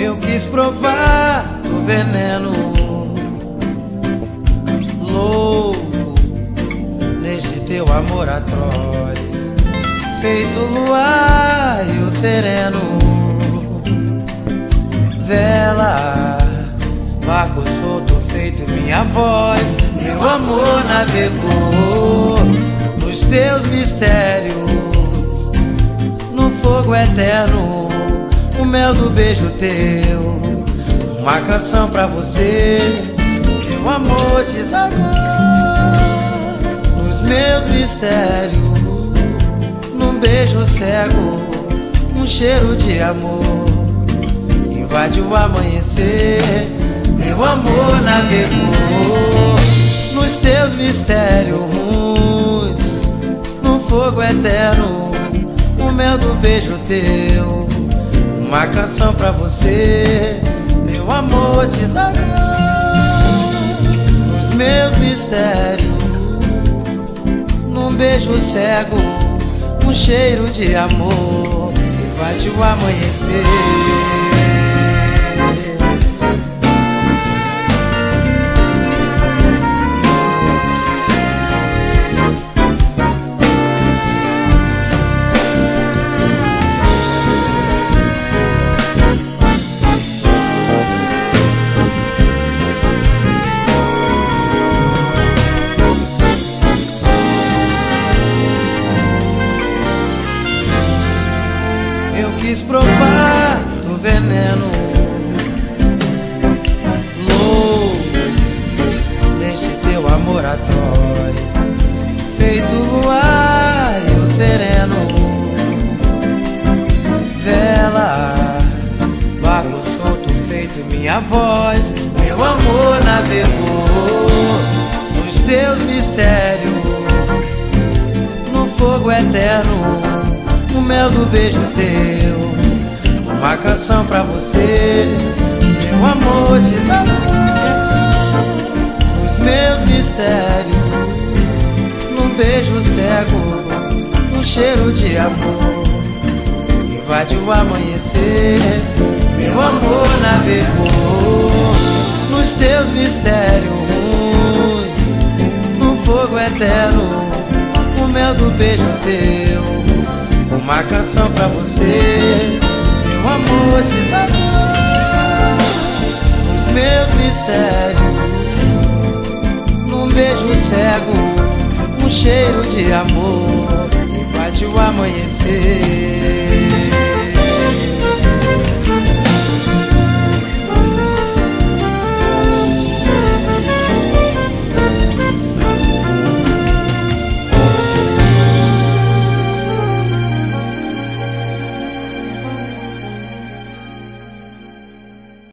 Eu quis provar do veneno louco neste teu amor atroz, feito luar e o sereno. Vela, barco solto feito minha voz. Meu amor navegou nos teus mistérios, no fogo eterno, o mel do beijo teu. Uma canção pra você, meu amor desagou nos meus mistérios, num beijo cego, um cheiro de amor invade o amanhecer. Meu amor navegou nos teus mistérios, no fogo eterno, o mel do beijo teu. Uma canção pra você, meu amor desagou nos meus mistérios, num beijo cego, um cheiro de amor invade o amanhecer. Eu quis provar do veneno louco neste teu amor atroz, feito luar e o sereno. Vela, barco solto feito minha voz. Meu amor navegou nos teus mistérios, no fogo eterno, o mel do beijo teu. Uma canção pra você, meu amor desagou os meus mistérios, num beijo cego, um cheiro de amor invade o amanhecer. Meu amor navegou nos teus mistérios, no fogo eterno, o mel do beijo teu. Uma canção pra você, meu amor desagou os meus mistérios, num beijo cego, um cheiro de amor invade o amanhecer.